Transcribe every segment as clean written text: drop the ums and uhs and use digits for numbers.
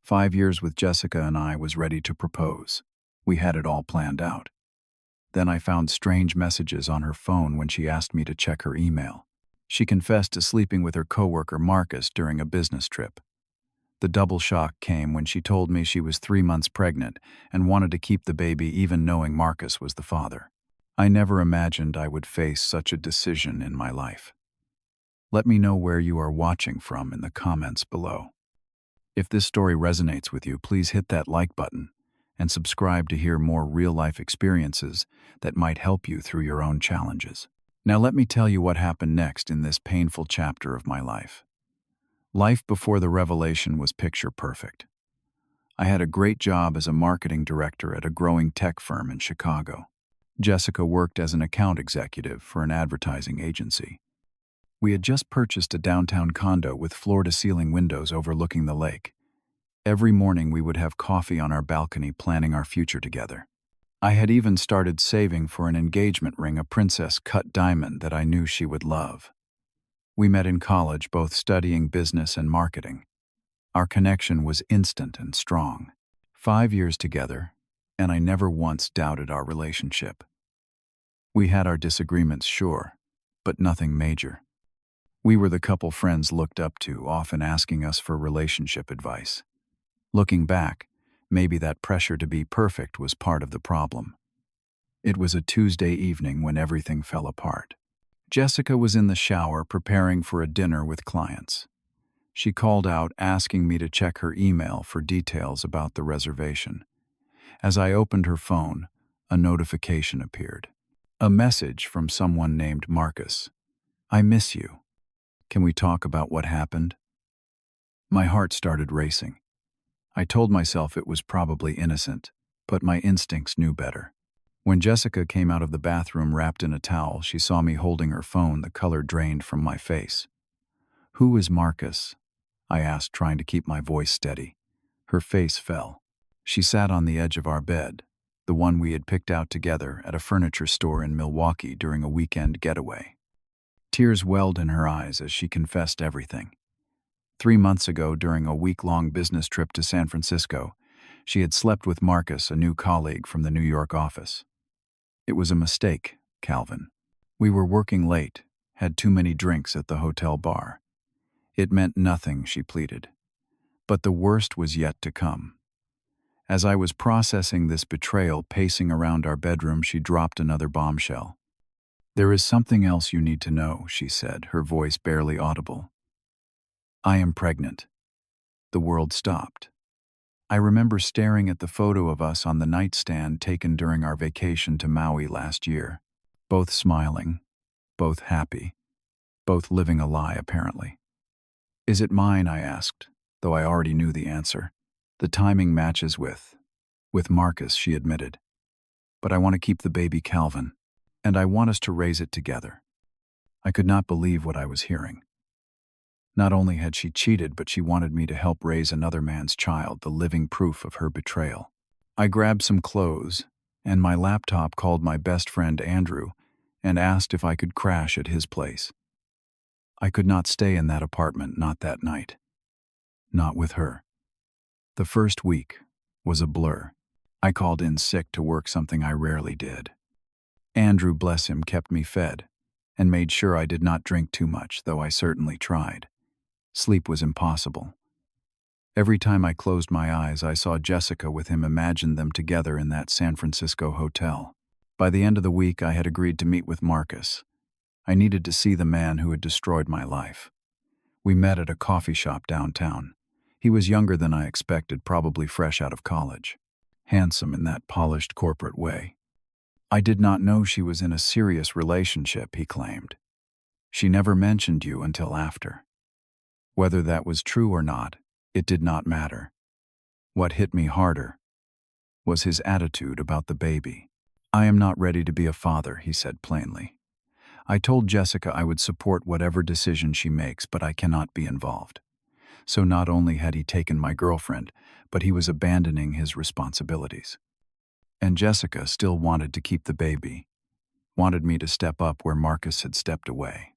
5 years with Jessica and I was ready to propose. We had it all planned out. Then I found strange messages on her phone when she asked me to check her email. She confessed to sleeping with her coworker Marcus during a business trip. The double shock came when she told me she was 3 months pregnant and wanted to keep the baby even knowing Marcus was the father. I never imagined I would face such a decision in my life. Let me know where you are watching from in the comments below. If this story resonates with you, please hit that like button and subscribe to hear more real-life experiences that might help you through your own challenges. Now let me tell you what happened next in this painful chapter of my life. Life before the revelation was picture perfect. I had a great job as a marketing director at a growing tech firm in Chicago. Jessica worked as an account executive for an advertising agency. We had just purchased a downtown condo with floor-to-ceiling windows overlooking the lake. Every morning we would have coffee on our balcony planning our future together. I had even started saving for an engagement ring, a princess-cut diamond that I knew she would love. We met in college, both studying business and marketing. Our connection was instant and strong. 5 years together, and I never once doubted our relationship. We had our disagreements, sure, but nothing major. We were the couple friends looked up to, often asking us for relationship advice. Looking back, maybe that pressure to be perfect was part of the problem. It was a Tuesday evening when everything fell apart. Jessica was in the shower preparing for a dinner with clients. She called out asking me to check her email for details about the reservation. As I opened her phone, a notification appeared. A message from someone named Marcus. "I miss you. Can we talk about what happened?" My heart started racing. I told myself it was probably innocent, but my instincts knew better. When Jessica came out of the bathroom wrapped in a towel, she saw me holding her phone. The color drained from my face. "Who is Marcus?" I asked, trying to keep my voice steady. Her face fell. She sat on the edge of our bed, the one we had picked out together at a furniture store in Milwaukee during a weekend getaway. Tears welled in her eyes as she confessed everything. 3 months ago, during a week-long business trip to San Francisco, she had slept with Marcus, a new colleague from the New York office. "It was a mistake, Calvin. We were working late, had too many drinks at the hotel bar. It meant nothing," she pleaded. But the worst was yet to come. As I was processing this betrayal, pacing around our bedroom, she dropped another bombshell. "There is something else you need to know," she said, her voice barely audible. "I am pregnant." The world stopped. I remember staring at the photo of us on the nightstand taken during our vacation to Maui last year. Both smiling, both happy, both living a lie, apparently. "Is it mine?" I asked, though I already knew the answer. "The timing matches with Marcus," she admitted. "But I want to keep the baby, Calvin. And I want us to raise it together." I could not believe what I was hearing. Not only had she cheated, but she wanted me to help raise another man's child, the living proof of her betrayal. I grabbed some clothes, and my laptop, called my best friend Andrew, and asked if I could crash at his place. I could not stay in that apartment, not that night. Not with her. The first week was a blur. I called in sick to work, something I rarely did. Andrew, bless him, kept me fed and made sure I did not drink too much, though I certainly tried. Sleep was impossible. Every time I closed my eyes, I saw Jessica with him, imagined them together in that San Francisco hotel. By the end of the week, I had agreed to meet with Marcus. I needed to see the man who had destroyed my life. We met at a coffee shop downtown. He was younger than I expected, probably fresh out of college. Handsome in that polished corporate way. "I did not know she was in a serious relationship," he claimed. "She never mentioned you until after." Whether that was true or not, it did not matter. What hit me harder was his attitude about the baby. "I am not ready to be a father," he said plainly. "I told Jessica I would support whatever decision she makes, but I cannot be involved." So not only had he taken my girlfriend, but he was abandoning his responsibilities. And Jessica still wanted to keep the baby, wanted me to step up where Marcus had stepped away.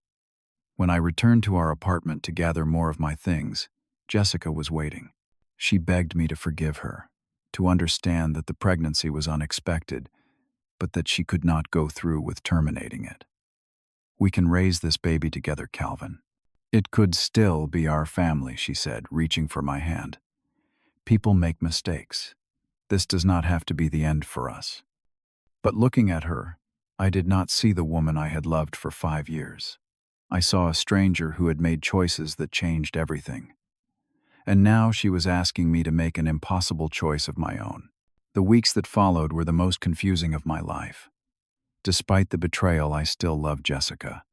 When I returned to our apartment to gather more of my things, Jessica was waiting. She begged me to forgive her, to understand that the pregnancy was unexpected, but that she could not go through with terminating it. "We can raise this baby together, Calvin. It could still be our family," she said, reaching for my hand. "People make mistakes. This does not have to be the end for us." But looking at her, I did not see the woman I had loved for 5 years. I saw a stranger who had made choices that changed everything. And now she was asking me to make an impossible choice of my own. The weeks that followed were the most confusing of my life. Despite the betrayal, I still loved Jessica.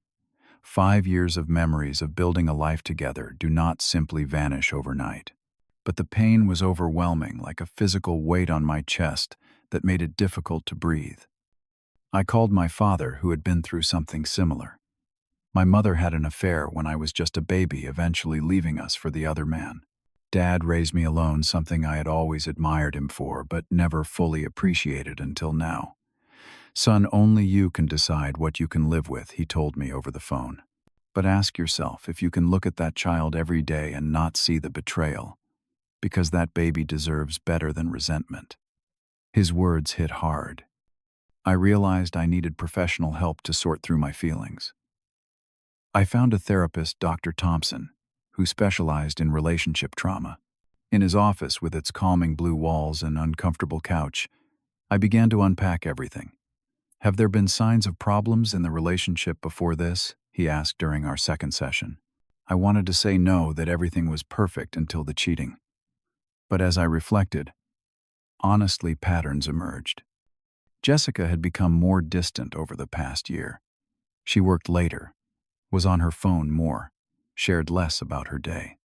5 years of memories of building a life together do not simply vanish overnight. But the pain was overwhelming, like a physical weight on my chest that made it difficult to breathe. I called my father, who had been through something similar. My mother had an affair when I was just a baby, eventually leaving us for the other man. Dad raised me alone, something I had always admired him for, but never fully appreciated until now. "Son, only you can decide what you can live with," he told me over the phone. "But ask yourself if you can look at that child every day and not see the betrayal, because that baby deserves better than resentment." His words hit hard. I realized I needed professional help to sort through my feelings. I found a therapist, Dr. Thompson, who specialized in relationship trauma. In his office, with its calming blue walls and uncomfortable couch, I began to unpack everything. "Have there been signs of problems in the relationship before this?" he asked during our second session. I wanted to say no, that everything was perfect until the cheating. But as I reflected, honestly, patterns emerged. Jessica had become more distant over the past year. She worked later, was on her phone more, shared less about her day.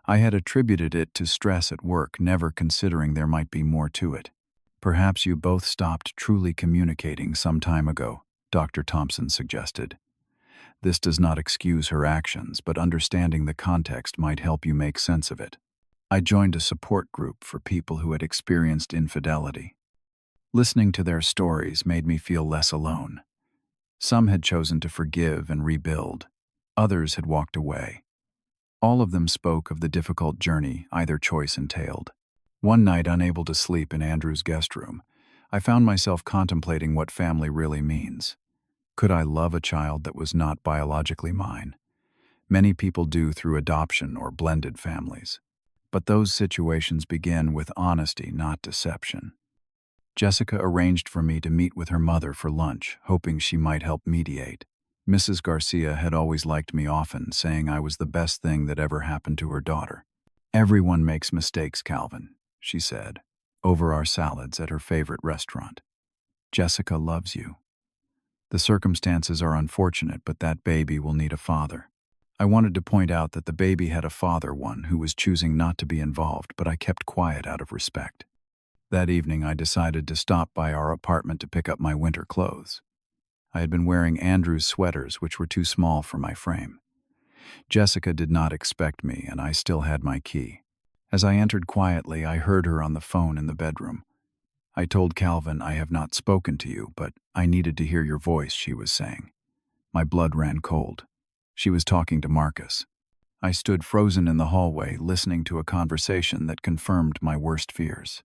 I had attributed it to stress at work, never considering there might be more to it. "Perhaps you both stopped truly communicating some time ago," Dr. Thompson suggested. "This does not excuse her actions, but understanding the context might help you make sense of it." I joined a support group for people who had experienced infidelity. Listening to their stories made me feel less alone. Some had chosen to forgive and rebuild. Others had walked away. All of them spoke of the difficult journey either choice entailed. One night, unable to sleep in Andrew's guest room, I found myself contemplating what family really means. Could I love a child that was not biologically mine? Many people do through adoption or blended families. But those situations begin with honesty, not deception. Jessica arranged for me to meet with her mother for lunch, hoping she might help mediate. Mrs. Garcia had always liked me often, saying I was the best thing that ever happened to her daughter. "Everyone makes mistakes, Calvin," she said, over our salads at her favorite restaurant. "Jessica loves you. The circumstances are unfortunate, but that baby will need a father." I wanted to point out that the baby had a father, one who was choosing not to be involved, but I kept quiet out of respect. That evening, I decided to stop by our apartment to pick up my winter clothes. I had been wearing Andrew's sweaters, which were too small for my frame. Jessica did not expect me, and I still had my key. As I entered quietly, I heard her on the phone in the bedroom. "I told Calvin I have not spoken to you, but I needed to hear your voice," she was saying. My blood ran cold. She was talking to Marcus. I stood frozen in the hallway, listening to a conversation that confirmed my worst fears.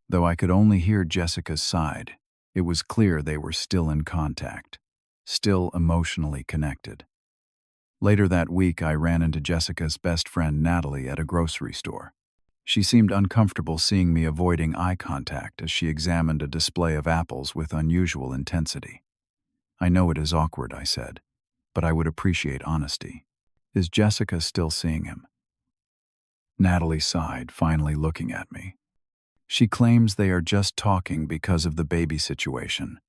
Though I could only hear Jessica's side, it was clear they were still in contact, still emotionally connected. Later that week, I ran into Jessica's best friend, Natalie, at a grocery store. She seemed uncomfortable seeing me avoiding eye contact as she examined a display of apples with unusual intensity. "I know it is awkward," I said, "but I would appreciate honesty. Is Jessica still seeing him?" Natalie sighed, finally looking at me. "She claims they are just talking because of the baby situation.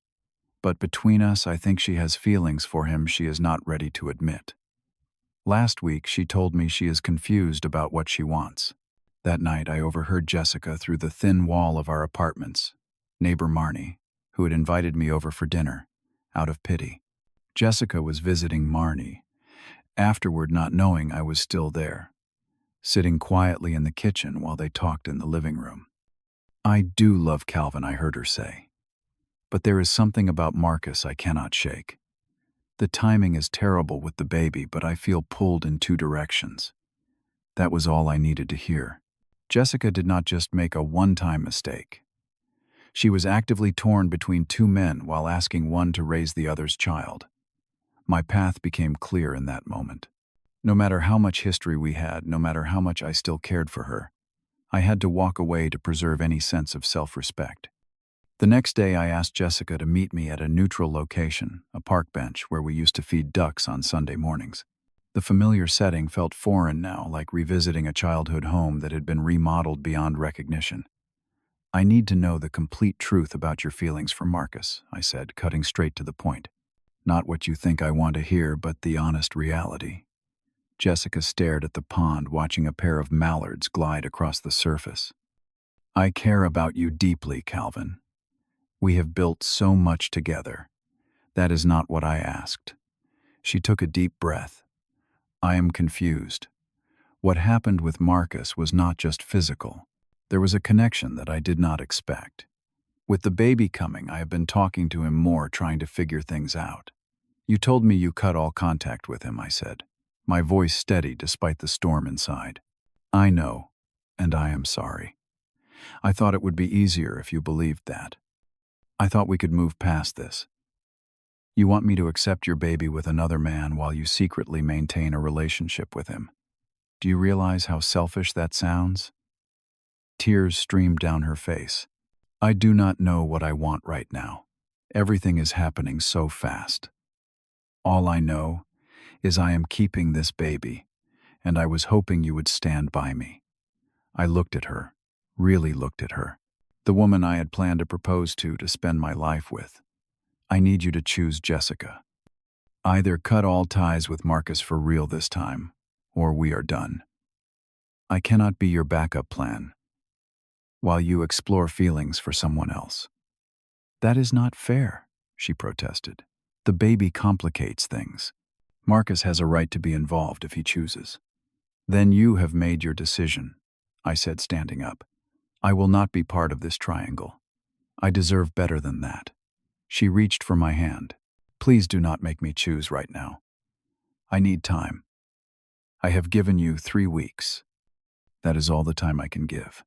But between us, I think she has feelings for him she is not ready to admit. Last week, she told me she is confused about what she wants." That night, I overheard Jessica through the thin wall of our apartments, neighbor Marnie, who had invited me over for dinner, out of pity. Jessica was visiting Marnie, afterward not knowing I was still there, sitting quietly in the kitchen while they talked in the living room. "I do love Calvin," I heard her say. "But there is something about Marcus I cannot shake. The timing is terrible with the baby, but I feel pulled in two directions." That was all I needed to hear. Jessica did not just make a one-time mistake. She was actively torn between two men while asking one to raise the other's child. My path became clear in that moment. No matter how much history we had, no matter how much I still cared for her, I had to walk away to preserve any sense of self-respect. The next day, I asked Jessica to meet me at a neutral location, a park bench where we used to feed ducks on Sunday mornings. The familiar setting felt foreign now, like revisiting a childhood home that had been remodeled beyond recognition. "I need to know the complete truth about your feelings for Marcus," I said, cutting straight to the point. "Not what you think I want to hear, but the honest reality." Jessica stared at the pond, watching a pair of mallards glide across the surface. "I care about you deeply, Calvin. We have built so much together. That is not what I asked." She took a deep breath. "I am confused. What happened with Marcus was not just physical. There was a connection that I did not expect. With the baby coming, I have been talking to him more, trying to figure things out." "You told me you cut all contact with him," I said, my voice steady despite the storm inside. "I know, and I am sorry. I thought it would be easier if you believed that. I thought we could move past this. You want me to accept your baby with another man while you secretly maintain a relationship with him. Do you realize how selfish that sounds?" Tears streamed down her face. "I do not know what I want right now. Everything is happening so fast. All I know is I am keeping this baby, and I was hoping you would stand by me." I looked at her, really looked at her. The woman I had planned to propose to spend my life with. "I need you to choose Jessica. Either cut all ties with Marcus for real this time, or we are done. I cannot be your backup plan while you explore feelings for someone else." "That is not fair," she protested. "The baby complicates things. Marcus has a right to be involved if he chooses." "Then you have made your decision," I said, standing up. "I will not be part of this triangle. I deserve better than that." She reached for my hand. "Please do not make me choose right now. I need time. I have given you 3 weeks. That is all the time I can give."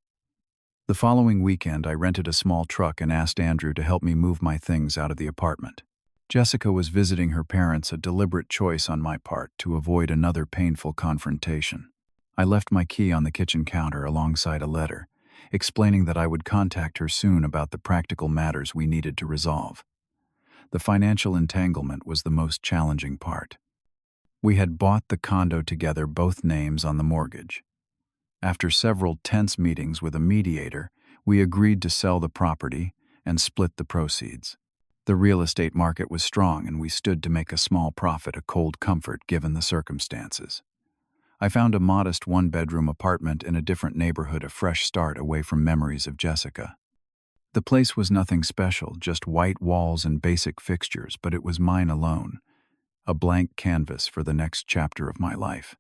The following weekend, I rented a small truck and asked Andrew to help me move my things out of the apartment. Jessica was visiting her parents, a deliberate choice on my part to avoid another painful confrontation. I left my key on the kitchen counter alongside a letter, explaining that I would contact her soon about the practical matters we needed to resolve. The financial entanglement was the most challenging part. We had bought the condo together, both names on the mortgage. After several tense meetings with a mediator, we agreed to sell the property and split the proceeds. The real estate market was strong, and we stood to make a small profit, a cold comfort given the circumstances. I found a modest one-bedroom apartment in a different neighborhood, a fresh start away from memories of Jessica. The place was nothing special, just white walls and basic fixtures, but it was mine alone, a blank canvas for the next chapter of my life.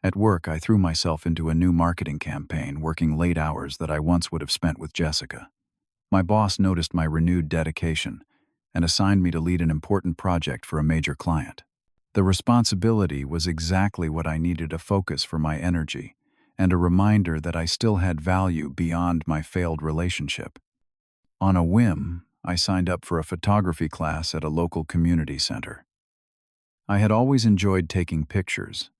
At work, I threw myself into a new marketing campaign, working late hours that I once would have spent with Jessica. My boss noticed my renewed dedication and assigned me to lead an important project for a major client. The responsibility was exactly what I needed, a focus for my energy and a reminder that I still had value beyond my failed relationship. On a whim, I signed up for a photography class at a local community center. I had always enjoyed taking pictures,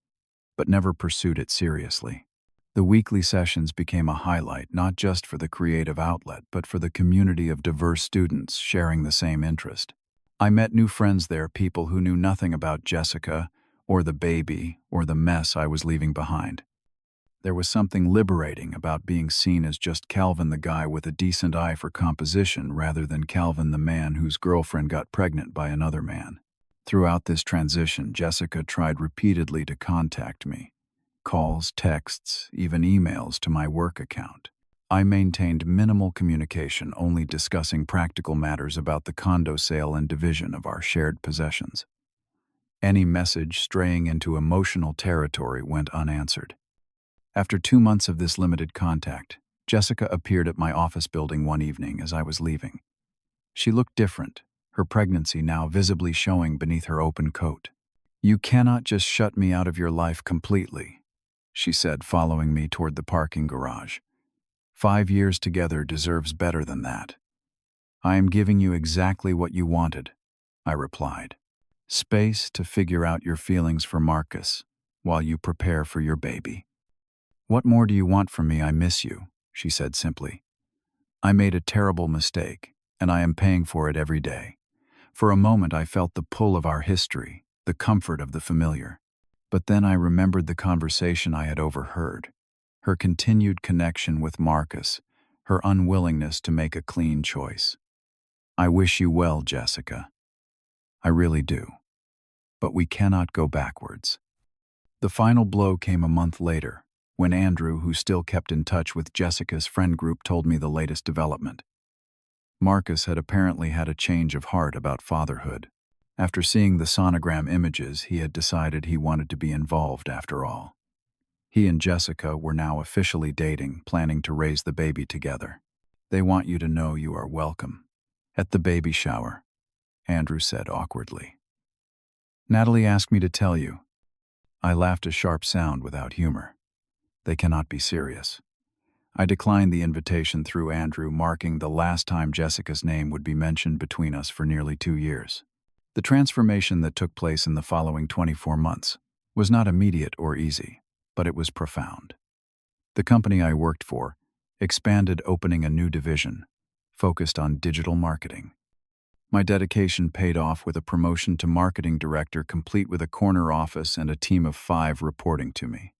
but never pursued it seriously. The weekly sessions became a highlight, not just for the creative outlet, but for the community of diverse students sharing the same interest. I met new friends there, people who knew nothing about Jessica, or the baby, or the mess I was leaving behind. There was something liberating about being seen as just Calvin, the guy with a decent eye for composition, rather than Calvin, the man whose girlfriend got pregnant by another man. Throughout this transition, Jessica tried repeatedly to contact me. Calls, texts, even emails to my work account. I maintained minimal communication, only discussing practical matters about the condo sale and division of our shared possessions. Any message straying into emotional territory went unanswered. After 2 months of this limited contact, Jessica appeared at my office building one evening as I was leaving. She looked different, her pregnancy now visibly showing beneath her open coat. "You cannot just shut me out of your life completely," she said, following me toward the parking garage. 5 years together deserves better than that. I am giving you exactly what you wanted, I replied. Space to figure out your feelings for Marcus while you prepare for your baby. What more do you want from me? I miss you, she said simply. I made a terrible mistake, and I am paying for it every day. For a moment I felt the pull of our history, the comfort of the familiar. But then I remembered the conversation I had overheard, her continued connection with Marcus, her unwillingness to make a clean choice. I wish you well, Jessica. I really do. But we cannot go backwards. The final blow came a month later, when Andrew, who still kept in touch with Jessica's friend group, told me the latest development. Marcus had apparently had a change of heart about fatherhood. After seeing the sonogram images, he had decided he wanted to be involved after all. He and Jessica were now officially dating, planning to raise the baby together. They want you to know you are welcome. At the baby shower, Andrew said awkwardly. Natalie asked me to tell you. I laughed a sharp sound without humor. They cannot be serious. I declined the invitation through Andrew, marking the last time Jessica's name would be mentioned between us for nearly 2 years. The transformation that took place in the following 24 months was not immediate or easy, but it was profound. The company I worked for expanded, opening a new division, focused on digital marketing. My dedication paid off with a promotion to marketing director, complete with a corner office and a team of 5 reporting to me.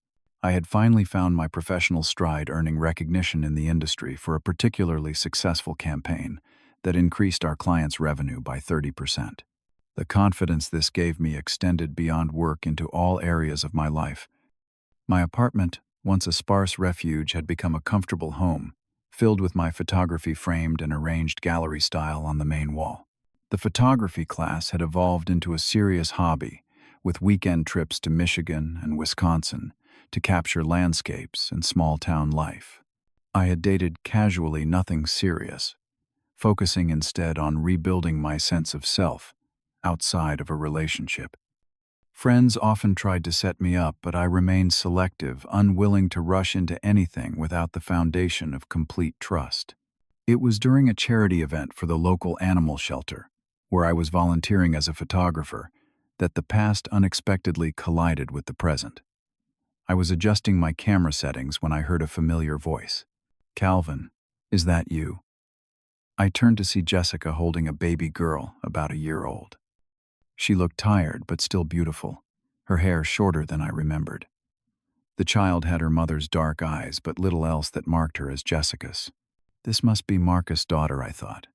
I had finally found my professional stride, earning recognition in the industry for a particularly successful campaign that increased our clients' revenue by 30%. The confidence this gave me extended beyond work into all areas of my life. My apartment, once a sparse refuge, had become a comfortable home, filled with my photography framed and arranged gallery style on the main wall. The photography class had evolved into a serious hobby, with weekend trips to Michigan and Wisconsin to capture landscapes and small-town life. I had dated casually, nothing serious, focusing instead on rebuilding my sense of self outside of a relationship. Friends often tried to set me up, but I remained selective, unwilling to rush into anything without the foundation of complete trust. It was during a charity event for the local animal shelter, where I was volunteering as a photographer, that the past unexpectedly collided with the present. I was adjusting my camera settings when I heard a familiar voice. Calvin, is that you? I turned to see Jessica holding a baby girl about a year old. She looked tired but still beautiful, her hair shorter than I remembered. The child had her mother's dark eyes, but little else that marked her as Jessica's. This must be Marcus' daughter, I thought,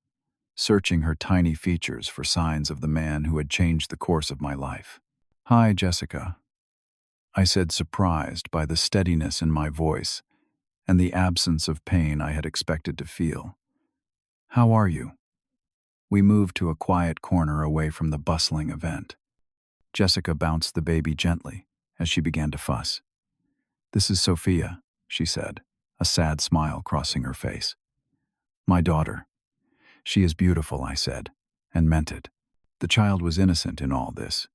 searching her tiny features for signs of the man who had changed the course of my life. Hi, Jessica, I said, surprised by the steadiness in my voice and the absence of pain I had expected to feel. How are you? We moved to a quiet corner away from the bustling event. Jessica bounced the baby gently as she began to fuss. This is Sophia, she said, a sad smile crossing her face. My daughter. She is beautiful, I said, and meant it. The child was innocent in all this,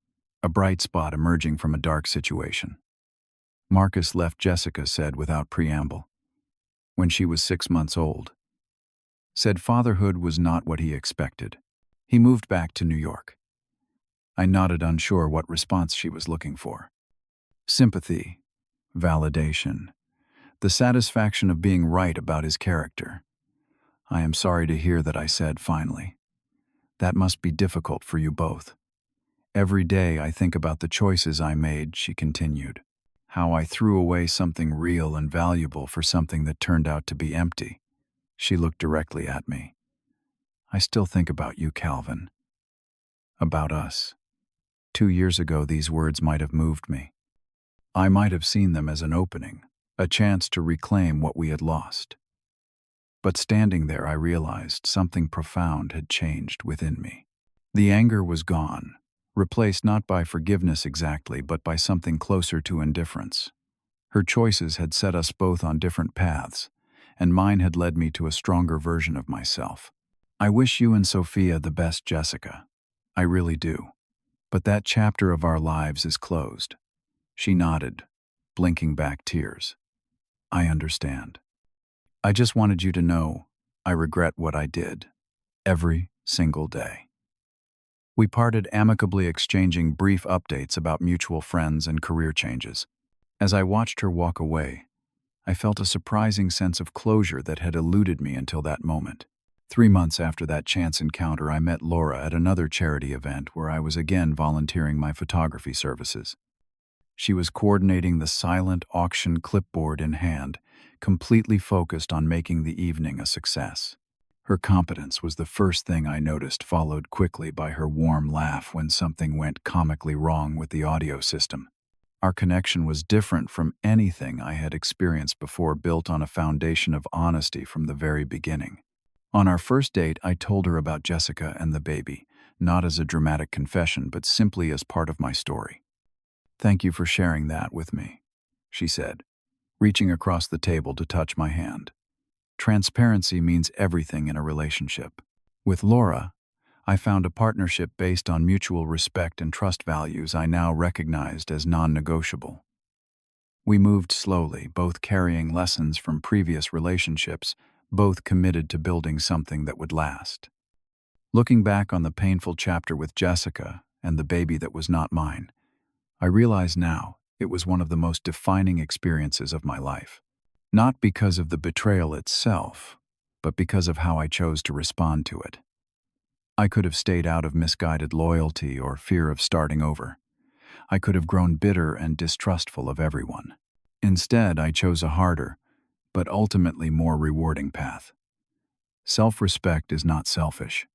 a bright spot emerging from a dark situation. Marcus left, Jessica said without preamble, when she was 6 months old. Said fatherhood was not what he expected. He moved back to New York. I nodded, unsure what response she was looking for. Sympathy, validation, the satisfaction of being right about his character. I am sorry to hear that, I said finally. That must be difficult for you both. Every day I think about the choices I made, she continued. How I threw away something real and valuable for something that turned out to be empty. She looked directly at me. I still think about you, Calvin. About us. 2 years ago, these words might have moved me. I might have seen them as an opening, a chance to reclaim what we had lost. But standing there, I realized something profound had changed within me. The anger was gone, replaced not by forgiveness exactly, but by something closer to indifference. Her choices had set us both on different paths, and mine had led me to a stronger version of myself. I wish you and Sophia the best, Jessica. I really do. But that chapter of our lives is closed. She nodded, blinking back tears. I understand. I just wanted you to know I regret what I did every single day. We parted amicably, exchanging brief updates about mutual friends and career changes. As I watched her walk away, I felt a surprising sense of closure that had eluded me until that moment. 3 months after that chance encounter, I met Laura at another charity event where I was again volunteering my photography services. She was coordinating the silent auction, clipboard in hand, completely focused on making the evening a success. Her competence was the first thing I noticed, followed quickly by her warm laugh when something went comically wrong with the audio system. Our connection was different from anything I had experienced before, built on a foundation of honesty from the very beginning. On our first date, I told her about Jessica and the baby, not as a dramatic confession, but simply as part of my story. "Thank you for sharing that with me," she said, reaching across the table to touch my hand. Transparency means everything in a relationship. With Laura, I found a partnership based on mutual respect and trust, values I now recognized as non-negotiable. We moved slowly, both carrying lessons from previous relationships, both committed to building something that would last. Looking back on the painful chapter with Jessica and the baby that was not mine, I realize now it was one of the most defining experiences of my life. Not because of the betrayal itself, but because of how I chose to respond to it. I could have stayed out of misguided loyalty or fear of starting over. I could have grown bitter and distrustful of everyone. Instead, I chose a harder, but ultimately more rewarding path. Self-respect is not selfish.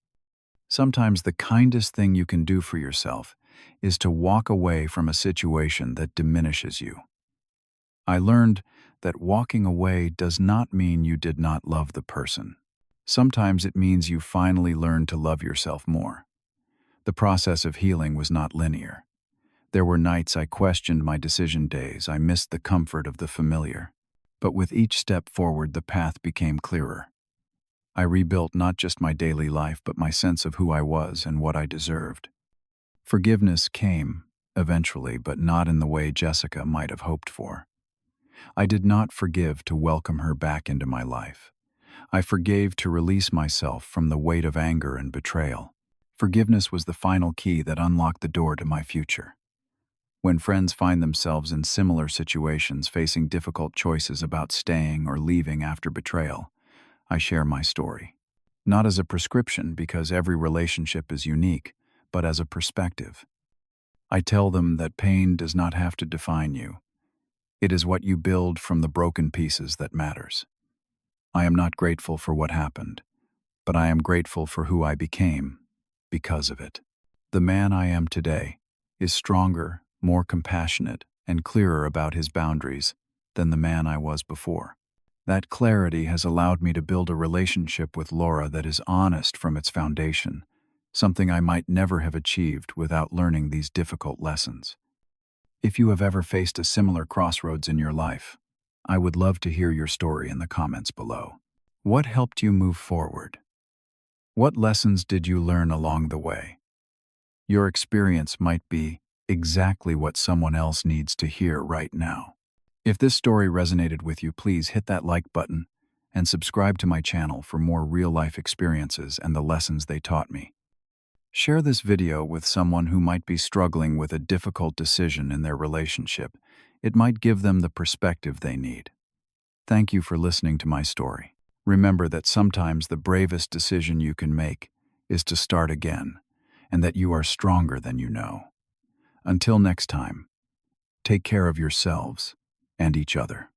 Sometimes the kindest thing you can do for yourself is to walk away from a situation that diminishes you. I learned that walking away does not mean you did not love the person. Sometimes it means you finally learned to love yourself more. The process of healing was not linear. There were nights I questioned my decision, days I missed the comfort of the familiar. But with each step forward, the path became clearer. I rebuilt not just my daily life, but my sense of who I was and what I deserved. Forgiveness came, eventually, but not in the way Jessica might have hoped for. I did not forgive to welcome her back into my life. I forgave to release myself from the weight of anger and betrayal. Forgiveness was the final key that unlocked the door to my future. When friends find themselves in similar situations, facing difficult choices about staying or leaving after betrayal, I share my story. Not as a prescription, because every relationship is unique, but as a perspective. I tell them that pain does not have to define you. It is what you build from the broken pieces that matters. I am not grateful for what happened, but I am grateful for who I became because of it. The man I am today is stronger, more compassionate, and clearer about his boundaries than the man I was before. That clarity has allowed me to build a relationship with Laura that is honest from its foundation, something I might never have achieved without learning these difficult lessons. If you have ever faced a similar crossroads in your life, I would love to hear your story in the comments below. What helped you move forward? What lessons did you learn along the way? Your experience might be exactly what someone else needs to hear right now. If this story resonated with you, please hit that like button and subscribe to my channel for more real-life experiences and the lessons they taught me. Share this video with someone who might be struggling with a difficult decision in their relationship. It might give them the perspective they need. Thank you for listening to my story. Remember that sometimes the bravest decision you can make is to start again, and that you are stronger than you know. Until next time, take care of yourselves and each other.